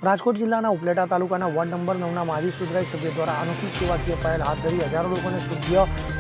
રાજકોટ જિલ્લાના ઉપલેટા તાલુકાના ward number 9ના માજી સુધરાઈ સભ્ય દ્વારા અનોખી સેવાકીય પહેલ હાથ ધરી હજારો લોકોને શુદ્ધ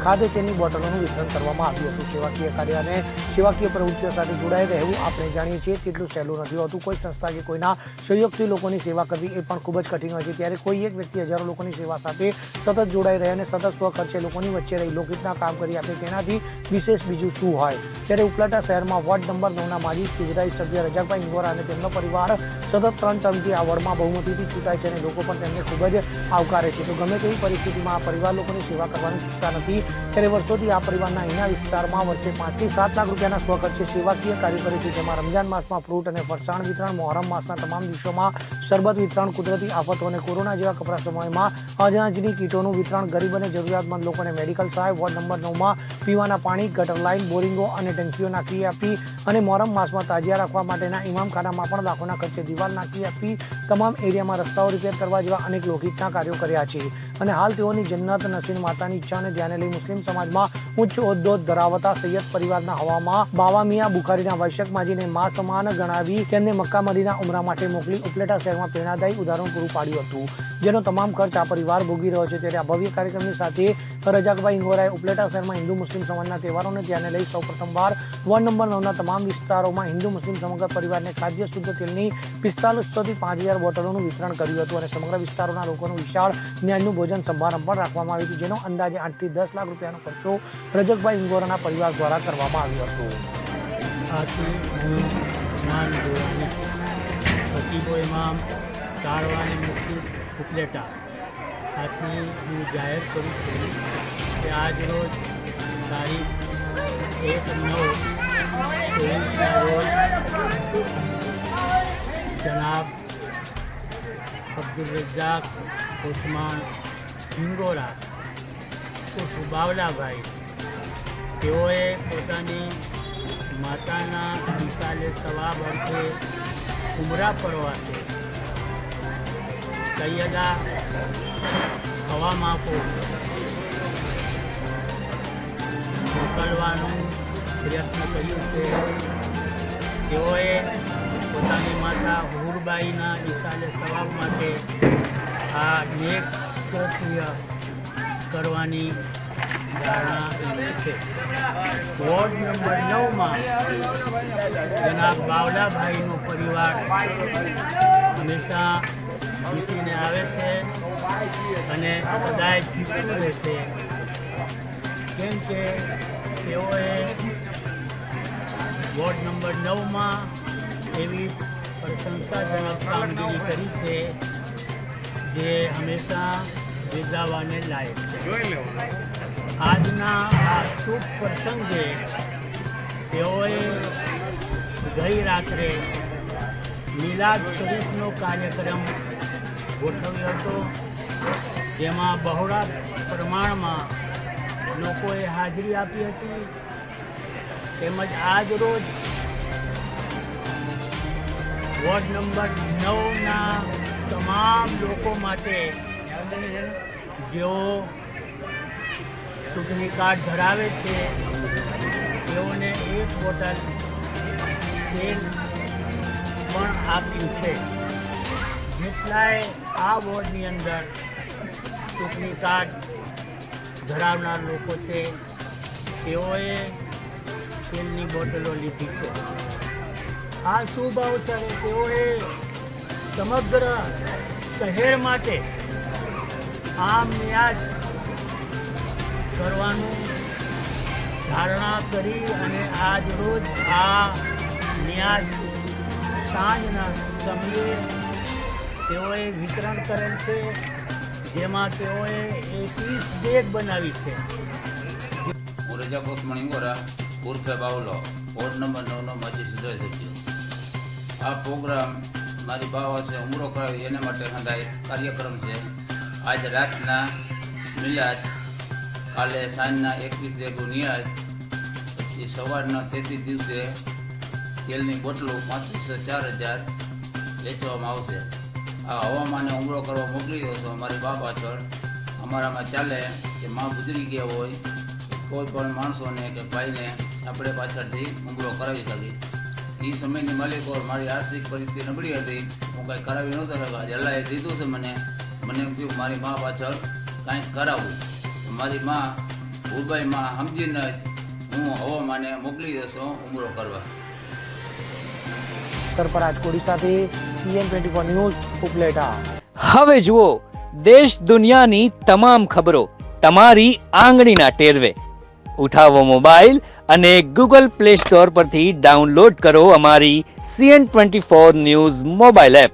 ખાદ્ય તેલની બોટલોનું વિતરણ કરવામાં આવ્યું હતું। સેવાકીય કાર્ય અને સેવાકીય પ્રવૃત્તિઓ સાથે જોડાઈ રહેવું આપણે જાણીએ છીએ તેટલું સહેલું નથી હોતું। કોઈ સંસ્થા કે કોઈના સહયોગથી લોકોની સેવા કરવી એ પણ ખૂબ જ કઠિન હોય છે। ત્યારે કોઈ એક વ્યક્તિ હજારો લોકોની સેવા સાથે સતત જોડાઈ રહે અને સતત સ્વખર્ચે લોકોની વચ્ચે રહી લોકહિતના કામ કરી આપે તેનાથી વિશેષ બીજું શું હોય। ત્યારે ઉપલેટા શહેરમાં વોર્ડ નંબર 9ના માજી સુધરાઈ સભ્ય રજાકભાઈ ઇંગોરા અને તેમનો પરિવાર સતત 3 ટર્મથી આ વોર્ડમાં બહુમતીથી ચૂંટાય છે અને લોકો પણ તેમને ખૂબ જ આવકારે છે। તો ગમે તેવી પરિસ્થિતિમાં આ પરિવાર લોકોની સેવા કરવાનું ચૂકતા નથી। ત્યારે વર્ષોથી આ પરિવારના અહીંના વિસ્તારમાં વર્ષે 5 થી 7 લાખ રૂપિયાના સ્વખર્ચે સેવાકીય કાર્ય કરે છે। જેમાં રમજાન માસમાં ફ્રૂટ અને ફરસાણ વિતરણ, મોહરમ માસના તમામ દિવસોમાં શરબત વિતરણ, કુદરતી આફતો અને કોરોના જેવા કપરા સમયમાં અનાજની કીટોનું વિતરણ, ગરીબ અને જરૂરિયાતમંદ લોકોને મેડિકલ સહાય, વોર્ડ નંબર 9માં પીવાના પાણી, ગટર લાઇન, બોરિંગો અને ટેન્કીઓ નાખી આપી અને મોહરમ માસમાં તાજિયા રાખવા માટેના ઇમામખાનામાં પણ લાખોના ખર્ચે દિવાલ નાખી આપી તમામ એરિયામાં રસ્તાઓ રિપેર કરવા જેવા અનેક લોકહિતના કાર્યો કર્યા છે। અને હાલ તેઓની જન્નત નસીબ માતાની ઈચ્છાને ધ્યાને લઈ મુસ્લિમ સમાજમાં ઉચ્ચ હોદ્દો ધરાવતા સૈયદ પરિવારના હવામાં બાવા મિયા બુખારીના વૈશ્યક માજીને મા સમાન ગણાવી તેમને મક્કા મદીના ઉમરા માટે મોકલી ઉપલેટા શહેરમાં પ્રેરણાદાયી ઉદાહરણ પૂરું પાડ્યું હતું, જેનો તમામ ખર્ચ આ પરિવાર ભોગવી રહ્યો છે। ત્યારે આ ભવ્ય કાર્યક્રમની સાથે રજાકભાઈ ઇંગોરાએ ઉપલેટા શહેરમાં હિન્દુ મુસ્લિમ સમાજના તહેવારોને ધ્યાને લઈ સૌ પ્રથમવાર વોર્ડ નંબર 9ના તમામ વિસ્તારોમાં હિન્દુ મુસ્લિમ સમગ્ર પરિવારને ખાદ્ય શુદ્ધ તેલની 4500 થી 5000 બોટલોનું વિતરણ કર્યું હતું અને સમગ્ર વિસ્તારોના લોકોનું વિશાળ ન્યાયનું ભોજન સમારંભ પણ રાખવામાં આવ્યું હતું, જેનો અંદાજે 8 થી 10 લાખ રૂપિયાનો ખર્ચો રજકભાઈ ઇંગોરાના પરિવાર દ્વારા કરવામાં આવ્યો હતો। આથી હું ઇમામ ખતીબો ઇમામ તારવાની મુક્તિ ઉપલેટા આથી હું જાહેર કરું છું કે આજ રોજ તારીખ 1/9/23ના રોજ જનાબ અબ્દુલ રઝાક ઉસ્માન ઇંગોરા ઉર્ફ બાવલાભાઈ તેઓએ પોતાની માતાના વિશાલે સવાબ અર્થે ઉમરા પ્રવાસે સૈયદા હવામાકો મોકલવાનું પ્રયત્ન કર્યું છે। તેઓએ પોતાની માતા હુરબાઈના વિશાલે સવાબ માટે આ નેક કૃત્ય કરવાની ધારણા છે। વોર્ડ નંબર 9માં જનાબ બાવલાભાઈનો પરિવાર હંમેશા જીતીને આવે છે અને સદાય જીતતું રહેશે, કેમ કે તેઓએ વોર્ડ નંબર 9માં એવી પ્રશંસાજનક કામગીરી કરી છે જે હંમેશા બિરદાવવાને લાયક છે। આજના આ શુભ પ્રસંગે તેઓએ ગઈ રાત્રે મિલાદ શરીફનો કાર્યક્રમ ગોઠવ્યો હતો, જેમાં બહોળા પ્રમાણમાં લોકોએ હાજરી આપી હતી। તેમજ આજ રોજ વોર્ડ નંબર 9ના તમામ લોકો માટે જેઓ ચૂંટણી કાર્ડ ધરાવે છે તેઓને 1 બોટલ તેલ પણ આપ્યું છે। જેટલાય આ વોર્ડની અંદર ચૂંટણી કાર્ડ ધરાવનાર લોકો છે તેઓએ તેલની બોટલો લીધી છે। આ શુભ અવસરે તેઓએ સમગ્ર શહેર માટે આમ ન્યાજ કરવાનું ધારણા કરી અને આજ રોજ આ ન્યાજ સાંજના સમયે તેઓએ વિતરણ કરેલ છે, જેમાં તેઓએ 21 બેગ બનાવી છે। હું રજાક ઉસ્માન ઇંગોરા ઉર્ફે બાવલો વોર્ડ નંબર 9નો માજી સુધરાઈ સભ્ય। આ પ્રોગ્રામ મારી બાવા છે ઉમરો કરાવી એના માટે હંધાય કાર્યક્રમ છે। આજ રાતના મિલાદ, કાલે સાંજના 21 બેગો નિયાજ, પછી સવારના 33 દિવસે તેલની બોટલો 3500-4000 વેચવામાં આવશે। આ હવામાને ઉમરો કરવા મોકલી દો તો અમારી બા પાછળ અમારામાં ચાલે કે માં ગુજરી ગયા હોય કોઈ પણ માણસોને કે ભાઈને આપણે પાછળથી ઉમરો કરાવી શકીએ। એ સમયની માલિક ઓર મારી આર્થિક પરિસ્થિતિ નબળી હતી, હું કાંઈ કરાવી નહોતો શકતો. આજે અલ્લાહે દીધું છે મને એમ થયું મારી મા પાછળ કાંઈક કરાવું. મારી મા ઉબાઈ માં સમજીને હું હવામાને મોકલી દેશો ઉમરો કરવા. સરફરાજ કોડી સાથે CN24 ન્યૂઝ ઉપલેટા. હવે જુઓ દેશ દુનિયાની તમામ ખબરો તમારી આંગળીના ટેરવે. ઉઠાવો મોબાઈલ અને ગૂગલ પ્લે સ્ટોર પરથી ડાઉનલોડ કરો અમારી CN24 ન્યૂઝ મોબાઈલ એપ.